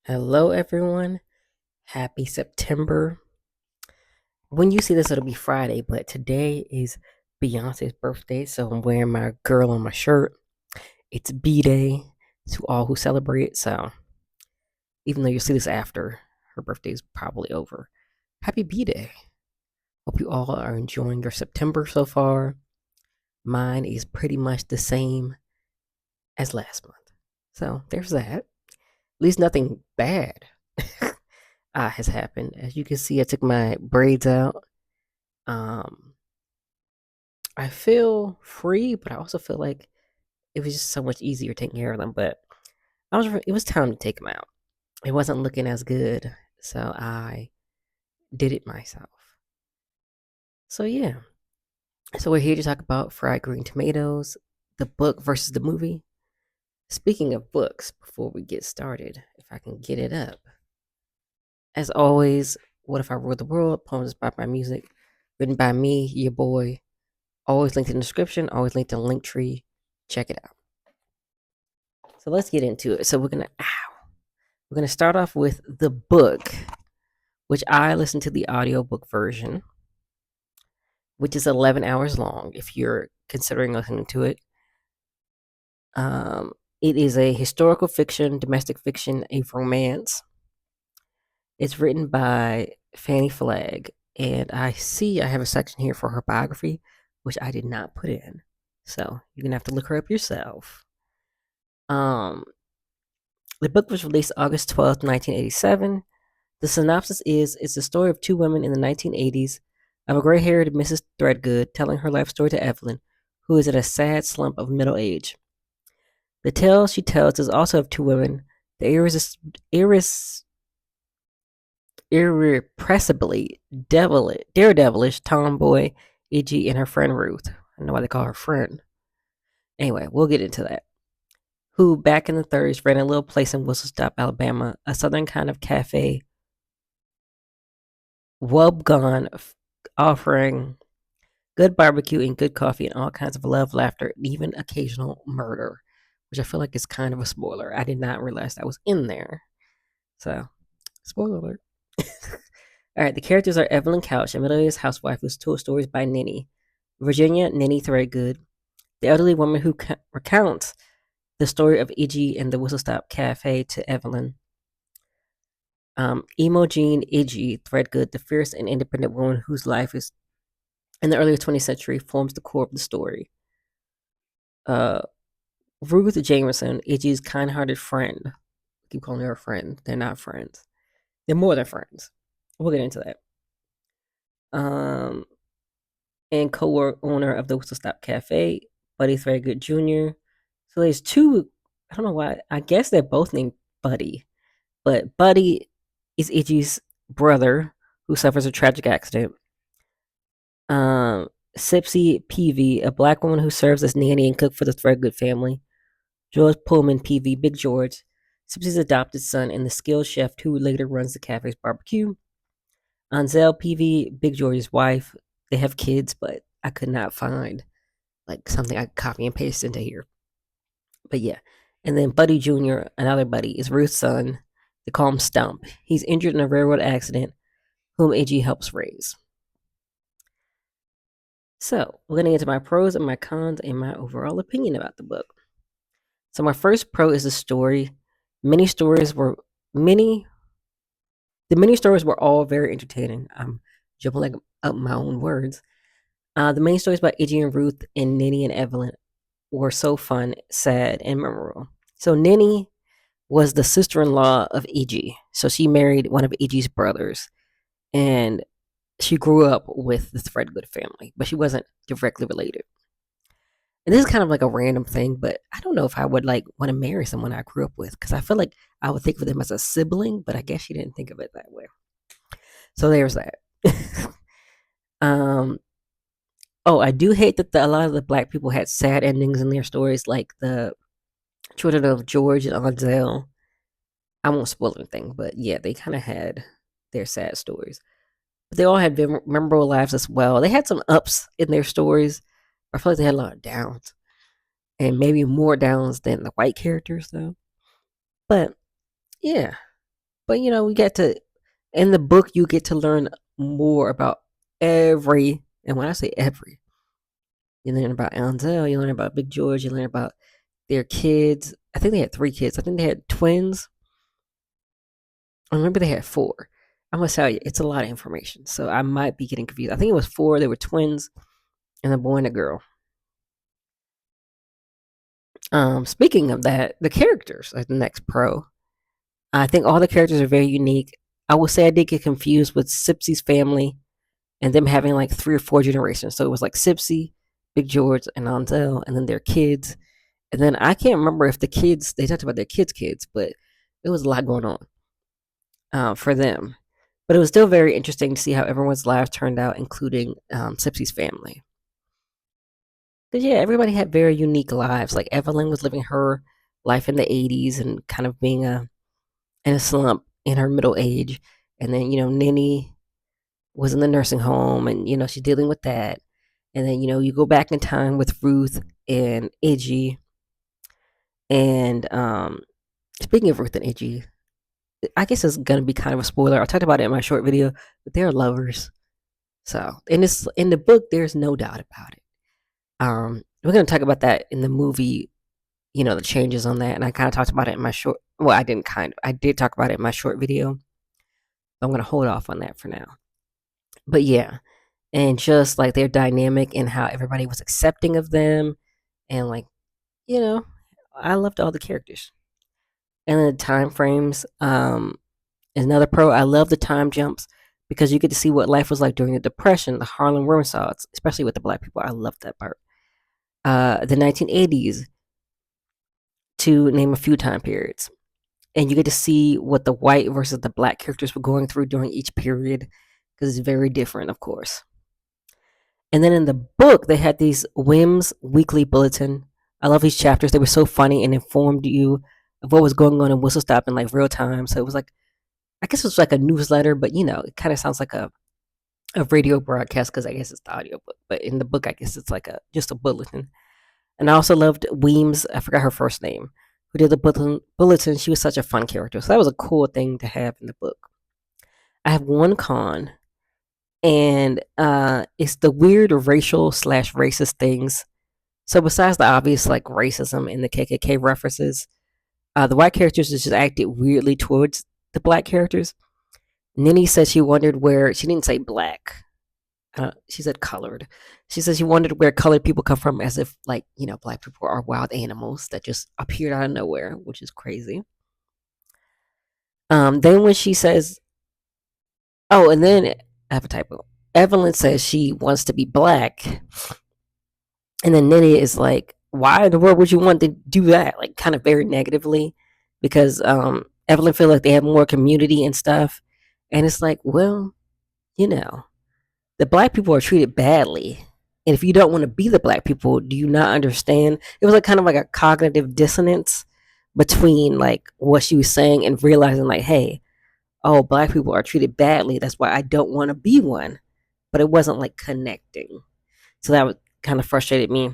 Hello, everyone. Happy September. When you see this, it'll be Friday, but today is Beyonce's birthday, so I'm wearing my girl on my shirt. It's B Day to all who celebrate. So, even though you'll see this after, her birthday is probably over. Happy B Day. Hope you all are enjoying your September so far. Mine is pretty much the same as last month. So, there's that. At least nothing bad has happened. As you can see, I took my braids out. Um, I feel free, but I also feel like it was just so much easier taking care of them. But it was time to take them out. It wasn't looking as good, so I did it myself. So yeah, so we're here to talk about fried green tomatoes, the book versus the movie. Speaking of books, before we get started, if I can get it up, as always, What If I Ruled the World? Poems inspired by music, written by me, your boy. Always linked in the description. Always linked in the link tree. Check it out. So let's get into it. So we're gonna start off with the book, which I listened to the audiobook version, which is 11 hours long. If you're considering listening to it, it is a historical fiction, domestic fiction, a romance. It's written by Fanny Flagg, and I see I have a section here for her biography, which I did not put in. So you're gonna have to look her up yourself. Um, the book was released August 12th, 1987. The synopsis is it's the story of two women in the 1980s of a gray haired Mrs. Threadgood telling her life story to Evelyn, who is in a sad slump of middle age. The tale she tells is also of two women, the irrepressibly daredevilish tomboy Iggy and her friend Ruth. I don't know why they call her friend. Anyway, we'll get into that. Who back in the 30s ran a little place in Whistle Stop, Alabama, a southern kind of cafe, Wubgon, offering good barbecue and good coffee and all kinds of love, laughter, and even occasional murder, which I feel like is kind of a spoiler. I did not realize that was in there. So, spoiler alert. All right, the characters are Evelyn Couch, a middle-aged housewife who's told stories by Ninny, Virginia Ninny Threadgood, the elderly woman who recounts the story of Iggy and the Whistle Stop Cafe to Evelyn. Imogen Iggy Threadgood, the fierce and independent woman whose life is in the early 20th century, forms the core of the story. Uh, Ruth Jameson, Iggy's kind-hearted friend. I keep calling her a friend. They're not friends. They're more than friends. We'll get into that. Um, and co-owner of the Whistle Stop Cafe, Buddy Threadgood Jr. So there's two. I don't know why. I guess they're both named Buddy, but Buddy is Iggy's brother who suffers a tragic accident. Sipsy Peavy, a black woman who serves as nanny and cook for the Threadgood family. George Pullman Peavy, Big George, Sipsy's adopted son, and the skilled chef who later runs the cafe's barbecue. Anzel Peavy, Big George's wife. They have kids, but I could not find like something I could copy and paste into here. But yeah. And then Buddy Jr., another buddy, is Ruth's son. They call him Stump. He's injured in a railroad accident, whom AG helps raise. So, we're going to get to my pros and my cons and my overall opinion about the book. So, my first pro is the story. Many stories were many. The many stories were all very entertaining. I'm jumping like up my own words. The main stories about Iggy and Ruth and Ninny and Evelyn were so fun, sad, and memorable. So Ninny was the sister-in-law of Iggy. So she married one of Iggy's brothers, and she grew up with the Threadgood family, but she wasn't directly related. And this is kind of like a random thing, but I don't know if I would like want to marry someone I grew up with because I feel like I would think of them as a sibling, but I guess she didn't think of it that way. So there's that. um, oh, I do hate that a lot of the black people had sad endings in their stories, like the children of George and Anzel. I won't spoil anything, but yeah, they kind of had their sad stories. But they all had memorable lives as well. They had some ups in their stories. I feel like they had a lot of downs, and maybe more downs than the white characters, though. But yeah, But we get to in the book you get to learn more about every, and when I say every, you learn about Ansel, you learn about Big George, you learn about their kids. I think they had 3 kids. I think they had twins. I remember they had 4. I'm gonna tell you, it's a lot of information, so I might be getting confused. I think it was 4. They were twins, and a boy and a girl. Speaking of that, the characters are the next pro. I think all the characters are very unique. I will say I did get confused with Sipsy's family and them having like 3 or 4 generations. So it was like Sipsy, Big George, and Ansel, and then their kids. And then I can't remember if the kids, they talked about their kids, but it was a lot going on for them. But it was still very interesting to see how everyone's lives turned out, including Sipsy's family. Because, yeah, everybody had very unique lives. Like Evelyn was living her life in the 80s and kind of being in a slump in her middle age. And then, Ninny was in the nursing home and, she's dealing with that. And then, you go back in time with Ruth and Iggy. And speaking of Ruth and Iggy, I guess it's gonna be kind of a spoiler. I talked about it in my short video, but they're lovers. So in the book, there's no doubt about it. We're gonna talk about that in the movie. The changes on that, and I kind of talked about it in my short. Well, I didn't I did talk about it in my short video. I'm gonna hold off on that for now. But yeah, and just like their dynamic and how everybody was accepting of them, and like you know, I loved all the characters and the time frames. Is another pro. I love the time jumps because you get to see what life was like during the Depression, the Harlem Renaissance, especially with the Black people. I love that part. The 1980s, to name a few time periods, and you get to see what the white versus the Black characters were going through during each period because it's very different, of course. And then in the book, they had these Whims weekly bulletin. I love these chapters. They were so funny and informed you of what was going on in Whistle Stop in like real time. So it was like, I guess it was like a newsletter, but it kind of sounds like a radio broadcast because I guess it's the audio book. But in the book, I guess it's like just a bulletin. And I also loved Weems. I forgot her first name. Who did the bulletin? She was such a fun character. So that was a cool thing to have in the book. I have one con, and it's the weird racial slash racist things. So besides the obvious like racism and the KKK references, the white characters just acted weirdly towards the black characters. Ninny said she wondered where, she didn't say black. She said colored. She said she wondered where colored people come from, as if like black people are wild animals that just appeared out of nowhere, which is crazy. Then when she says, oh, and then I have a typo. Evelyn says she wants to be black, and then Ninny is like, why in the world would you want to do that? Like, kind of very negatively, because Evelyn feel like they have more community and stuff, and it's like, well, you know, the black people are treated badly. And if you don't want to be the black people, do you not understand? It was like kind of like a cognitive dissonance between like what she was saying and realizing like, hey, oh, black people are treated badly. That's why I don't want to be one. But it wasn't like connecting. So that was kind of frustrated me.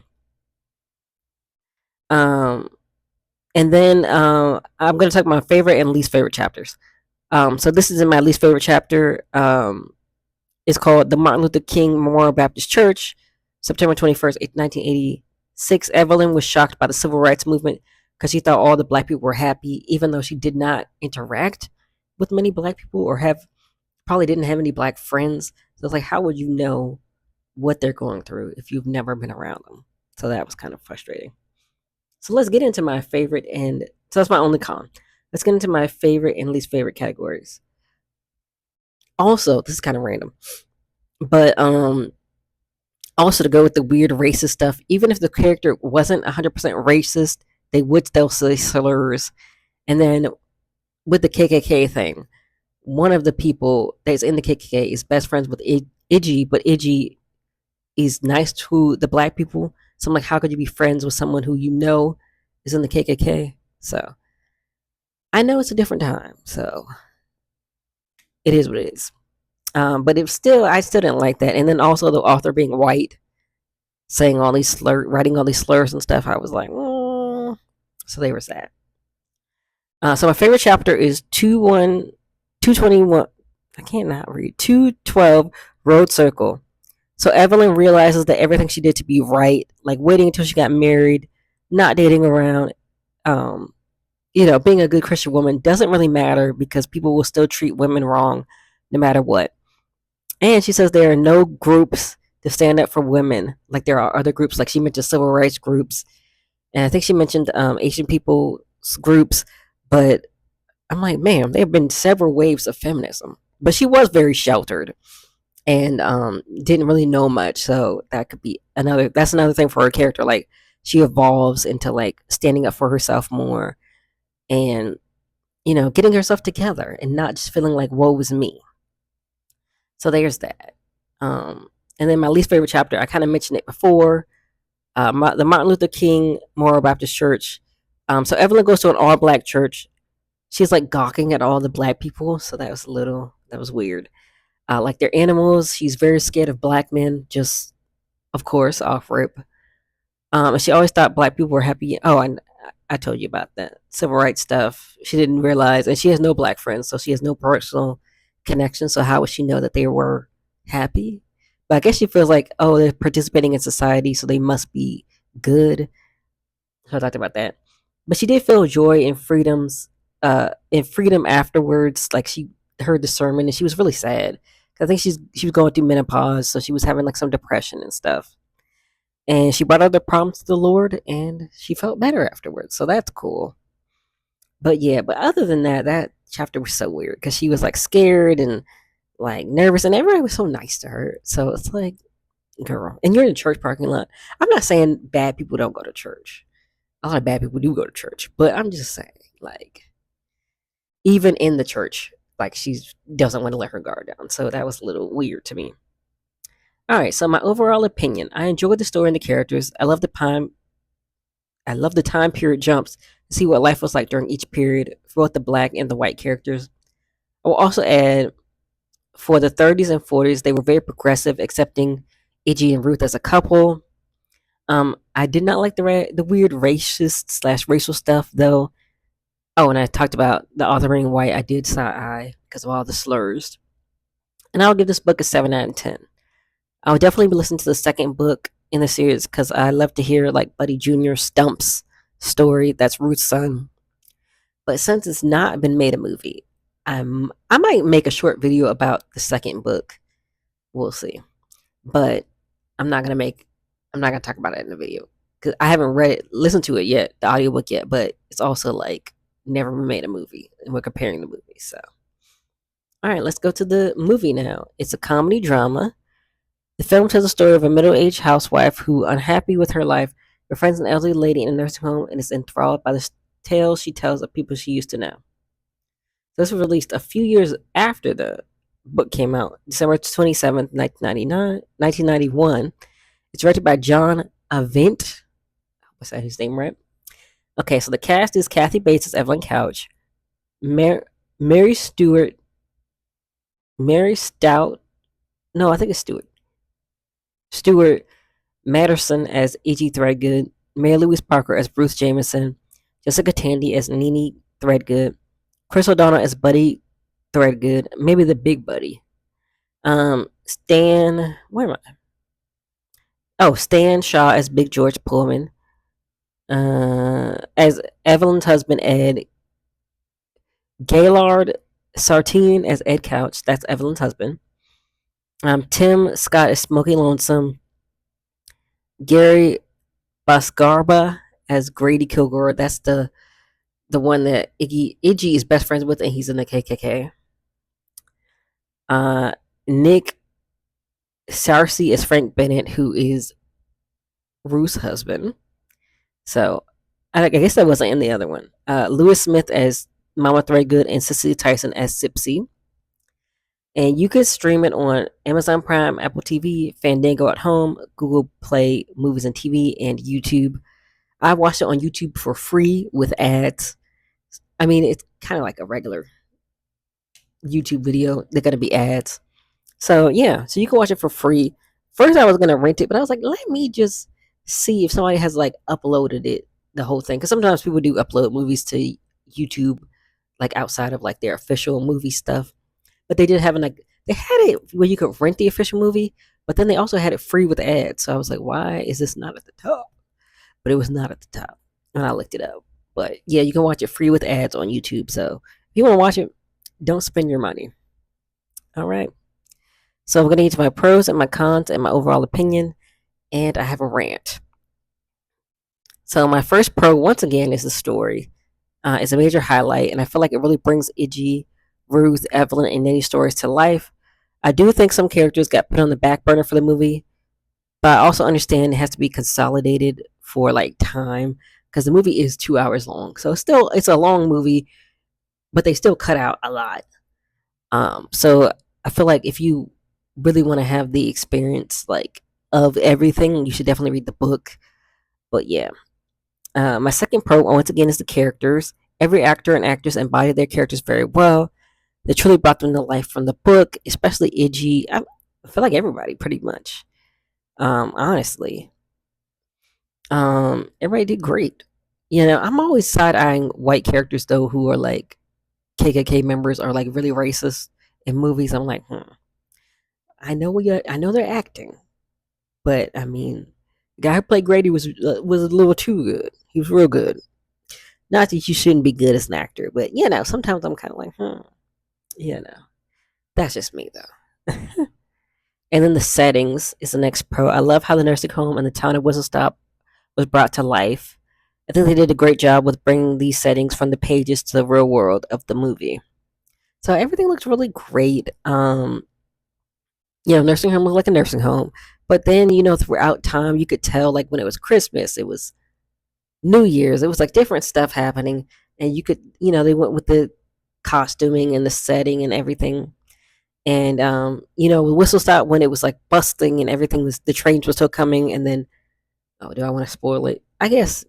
Um, and then I'm going to talk about my favorite and least favorite chapters. So this is in my least favorite chapter. It's called the Martin Luther King Memorial Baptist Church, September 21st, 1986. Evelyn was shocked by the civil rights movement because she thought all the black people were happy, even though she did not interact with many black people or probably didn't have any black friends. So it's like, how would you know what they're going through if you've never been around them? So that was kind of frustrating. So let's get into my favorite and so that's my only con. Let's get into my favorite and least favorite categories. Also, this is kind of random, but also to go with the weird racist stuff, even if the character wasn't 100% racist, they would still say slurs. And then with the KKK thing, one of the people that's in the KKK is best friends with Iggy, but Iggy is nice to the black people. So I'm like, how could you be friends with someone who is in the KKK? So I know it's a different time, so it is what it is. But I still didn't like that. And then also the author being white, saying all these writing all these slurs and stuff. I was like, so they were sad. So my favorite chapter is 2-1. 221. I can't not read. 212 Road Circle. So Evelyn realizes that everything she did to be right, like waiting until she got married, not dating around, um, being a good Christian woman doesn't really matter because people will still treat women wrong no matter what. And she says there are no groups to stand up for women like there are other groups. Like she mentioned civil rights groups, and I think she mentioned Asian people's groups. But I'm like, man, there have been several waves of feminism. But she was very sheltered and didn't really know much. So that could be another. That's another thing for her character. Like she evolves into like standing up for herself more and getting herself together and not just feeling like woe is me. So there's that. And then my least favorite chapter, I kind of mentioned it before. The Martin Luther King Memorial Baptist Church. So Evelyn goes to an all black church. She's like gawking at all the black people. So that was weird. Like they're animals. She's very scared of black men. Just of course off rip. And she always thought black people were happy. Oh, and I told you about that civil rights stuff. She didn't realize, and she has no black friends, so she has no personal connection. So how would she know that they were happy? But I guess she feels like, oh, they're participating in society, so they must be good. So I talked about that. But she did feel joy and freedom afterwards. Like she heard the sermon and she was really sad. I think she was going through menopause, so she was having like some depression and stuff. And she brought other problems to the Lord, and she felt better afterwards. So that's cool. But yeah, but other than that, that chapter was so weird because she was like scared and like nervous, and everybody was so nice to her. So it's like, girl, and you're in a church parking lot. I'm not saying bad people don't go to church. A lot of bad people do go to church, but I'm just saying, like, even in the church, like she doesn't want to let her guard down. So that was a little weird to me. All right, so my overall opinion, I enjoyed the story and the characters. I love the time period jumps to see what life was like during each period for both the black and the white characters. I will also add for the 30s and 40s, they were very progressive, accepting Iggy and Ruth as a couple. I did not like the weird racist slash racial stuff though. Oh, and I talked about the authoring white. I did side eye because of all the slurs. And I'll give this book a 7 out of 10. I would definitely be listening to the second book in the series because I love to hear like Buddy Jr. Stump's story. That's Ruth's son. But since it's not been made a movie, I might make a short video about the second book. We'll see. But I'm not gonna make I'm not gonna talk about it in the video because I haven't listened to it yet, the audiobook yet. But it's also like never made a movie, and we're comparing the movies. So, all right, let's go to the movie now. It's a comedy drama. The film tells the story of a middle-aged housewife who, unhappy with her life, befriends an elderly lady in a nursing home and is enthralled by the tales she tells of people she used to know. This was released a few years after the book came out, December 27th, 1991. It's directed by John Avent. Was that his name right? Okay, so the cast is Kathy Bates as Evelyn Couch, Mary Stewart, Mary Stout. No, I think it's Stewart. Stewart Matterson as E.G. Threadgood, Mary Louise Parker as Bruce Jameson, Jessica Tandy as Nene Threadgood, Chris O'Donnell as Buddy Threadgood, maybe the big buddy. Where am I? Oh, Stan Shaw as Big George Pullman. As Evelyn's husband Ed, Gaylord Sartine as Ed Couch, that's Evelyn's husband. Tim Scott as Smokey Lonesome. Gary Basgarba as Grady Kilgore, that's the one that Iggy is best friends with, and he's in the KKK. Nick Sarcy as Frank Bennett, who is Ruth's husband. So I guess that wasn't in the other one. Lewis Smith as Mama Threadgood and Cicely Tyson as Sipsy. And you could stream it on Amazon Prime, Apple TV, Fandango at Home, Google Play Movies and TV, and YouTube. I watched it on YouTube for free with ads. I mean, it's kind of like a regular YouTube video. They're going to be ads. So, yeah. So you can watch it for free. First, I was going to rent it, but I was like, let me just see if somebody has like uploaded it, the whole thing. Because sometimes people do upload movies to YouTube like outside of like their official movie stuff. But they did have like they had it where you could rent the official movie, but then they also had it free with ads. So I was like, why is this not at the top? But it was not at the top, and I looked it up. But yeah, you can watch it free with ads on YouTube. So if you want to watch it, don't spend your money. All right. So I'm gonna get to my pros and my cons and my overall opinion, and I have a rant. So my first pro, once again, is the story. It's a major highlight, and I feel like it really brings Iggy, Ruth, Evelyn, and Nanny's stories to life. I do think some characters got put on the back burner for the movie, but I also understand it has to be consolidated for like time because the movie is 2 hours long. So it's a long movie, but they still cut out a lot. So I feel like if you really want to have the experience like of everything, you should definitely read the book. But yeah, my second pro once again is the characters. Every actor and actress embodied their characters very well. They truly brought them to life from the book, especially Iggy. I feel like everybody pretty much. Honestly, everybody did great. You know, I'm always side eyeing white characters though who are like KKK members or like really racist in movies. I'm like, I know they're acting, but I mean, the guy who played Grady was a little too good. He was real good. Not that you shouldn't be good as an actor, but you know, sometimes I'm kind of like, you know, that's just me though. And then the settings is the next pro. I love how the nursing home and the town of Whistle Stop was brought to life. I think they did a great job with bringing these settings from the pages to the real world of the movie. So everything looks really great. You know, nursing home was like a nursing home, but then you know throughout time you could tell like when it was Christmas, it was New Year's, it was like different stuff happening, and you could they went with the costuming and the setting and everything. And you know, Whistle Stop when it was like busting and everything was the trains were still coming, and then oh, do I want to spoil it? I guess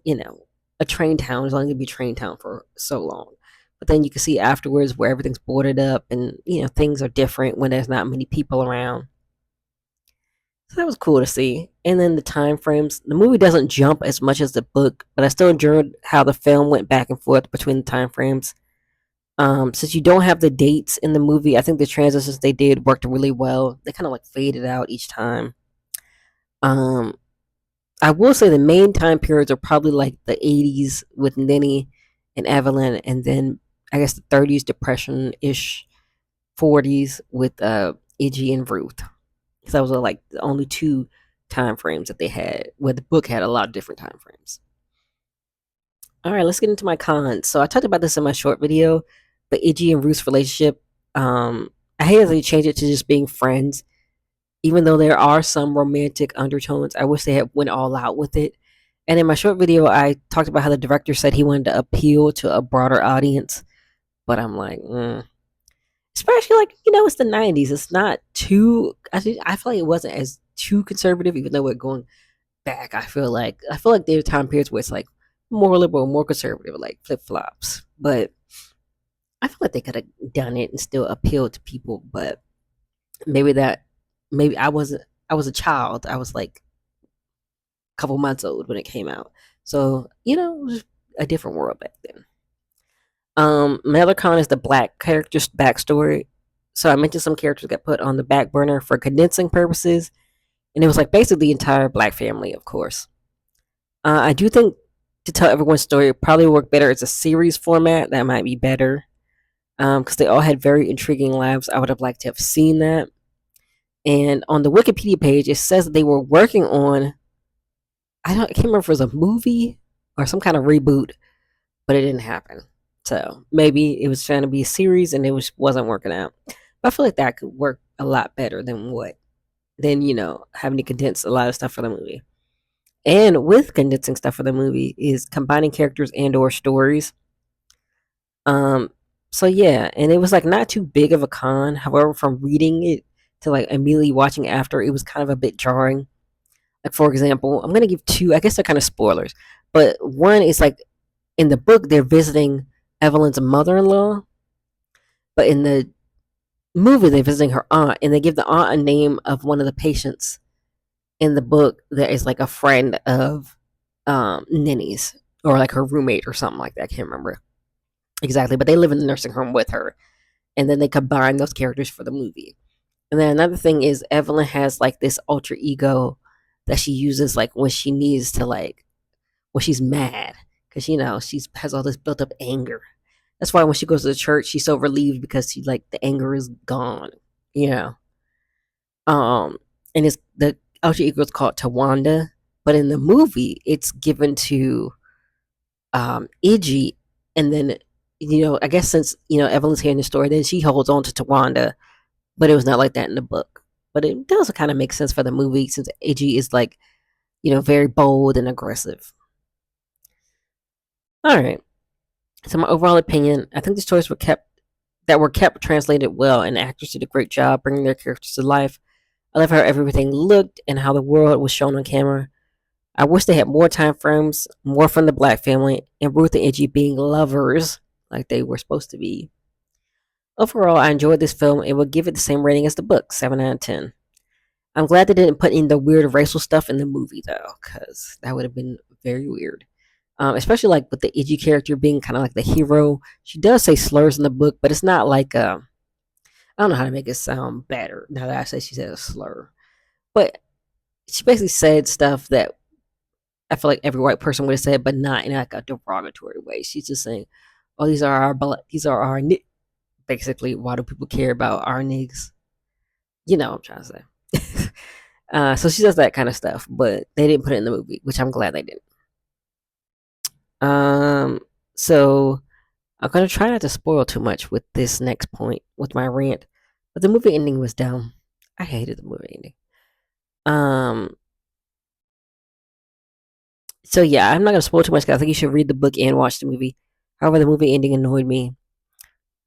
a train town is only gonna be train town for so long, but then you can see afterwards where everything's boarded up and things are different when there's not many people around. So that was cool to see. And then the time frames. The movie doesn't jump as much as the book, but I still enjoyed how the film went back and forth between the time frames. Since you don't have the dates in the movie, I think the transitions they did worked really well. They kind of like faded out each time. Um, I will say the main time periods are probably like the 80s with Ninny and Evelyn, and then I guess the 30s depression ish, 40s with Iggy and Ruth. Because that was like the only two time frames that they had, where the book had a lot of different time frames. All right, let's get into my cons. So I talked about this in my short video, but Iggy and Ruth's relationship, I hate that they changed it to just being friends. Even though there are some romantic undertones, I wish they had went all out with it. And in my short video, I talked about how the director said he wanted to appeal to a broader audience, but I'm like, especially like it's the '90s. It's not too. I feel like it wasn't as too conservative, even though we're going back. I feel like there are time periods where it's like more liberal, more conservative, like flip flops. But I feel like they could have done it and still appealed to people. But maybe that maybe I was a child. I was like a couple months old when it came out. So, it was a different world back then. My other con is the black character's backstory. So I mentioned some characters got put on the back burner for condensing purposes, and it was like basically the entire black family, of course. I do think to tell everyone's story it probably work better as a series format. That might be better because they all had very intriguing lives. I would have liked to have seen that. And on the Wikipedia page, it says that they were working on I can't remember if it was a movie or some kind of reboot, but it didn't happen. So maybe it was trying to be a series and it wasn't working out. But I feel like that could work a lot better than having to condense a lot of stuff for the movie. And with condensing stuff for the movie is combining characters and or stories. Um so yeah, and it was like not too big of a con. However, from reading it to like immediately watching after, it was kind of a bit jarring. Like for example, I'm gonna give two. I guess they're kind of spoilers, but one is like in the book they're visiting Evelyn's mother-in-law, but in the movie they're visiting her aunt, and they give the aunt a name of one of the patients in the book that is like a friend of Ninny's or like her roommate or something like that. I can't remember. Exactly, but they live in the nursing home with her, and then they combine those characters for the movie. And then another thing is Evelyn has like this alter ego that she uses like when she needs to like when she's mad because she's has all this built up anger. That's why when she goes to the church, she's so relieved because she like the anger is gone. You know, um, and it's the alter ego is called Tawanda, but in the movie, it's given to Iggy, and then I guess since Evelyn's hearing the story, then she holds on to Tawanda, but it was not like that in the book. But it does kind of make sense for the movie since Iggy is like very bold and aggressive. All right. So my overall opinion, I think the stories were kept translated well, and the actors did a great job bringing their characters to life. I love how everything looked and how the world was shown on camera. I wish they had more time frames, more from the Black family, and Ruth and Iggy being lovers like they were supposed to be. Overall, I enjoyed this film and would give it the same rating as the book, 7 out of 10. I'm glad they didn't put in the weird racial stuff in the movie though, because that would have been very weird. Especially like with the Iggy character being kind of like the hero. She does say slurs in the book, but it's not like I don't know how to make it sound better now that I say she said a slur. But she basically said stuff that I feel like every white person would have said, but not in like a derogatory way. She's just saying, "Oh, these are our basically. Why do people care about our niggas?" You know what I'm trying to say. So she does that kind of stuff, but they didn't put it in the movie, which I'm glad they didn't. Um, so I'm gonna try not to spoil too much with this next point with my rant, but the movie ending was dumb. I hated the movie ending. Um, so yeah, I'm not gonna spoil too much because I think you should read the book and watch the movie. However, the movie ending annoyed me.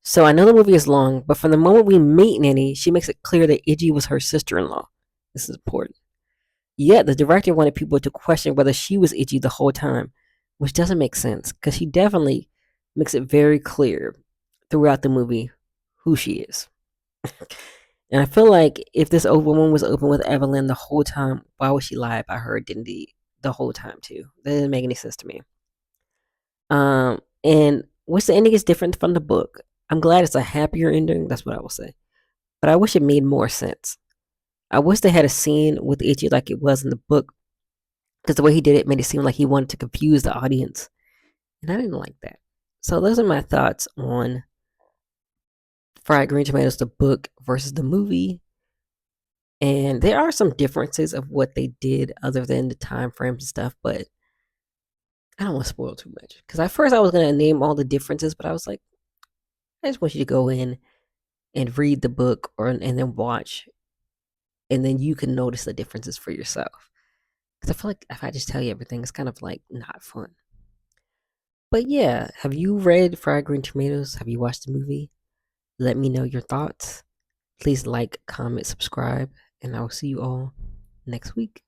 So I know the movie is long, but from the moment we meet Nanny, she makes it clear that Iggy was her sister-in-law. This is important. Yet the director wanted people to question whether she was Iggy the whole time, which doesn't make sense because she definitely makes it very clear throughout the movie who she is. And I feel like if this old woman was open with Evelyn the whole time, why would she lie about her identity the whole time too? That didn't make any sense to me. And which the ending is different from the book. I'm glad it's a happier ending. That's what I will say. But I wish it made more sense. I wish they had a scene with Itchy like it was in the book, because the way he did it made it seem like he wanted to confuse the audience, and I didn't like that. So those are my thoughts on Fried Green Tomatoes, the book versus the movie. And there are some differences of what they did other than the time frames and stuff, but I don't want to spoil too much. Because at first I was going to name all the differences, but I was like, I just want you to go in and read the book and then watch, and then you can notice the differences for yourself. Because I feel like if I just tell you everything, it's kind of like not fun. But yeah, have you read Fried Green Tomatoes? Have you watched the movie? Let me know your thoughts. Please like, comment, subscribe, and I will see you all next week.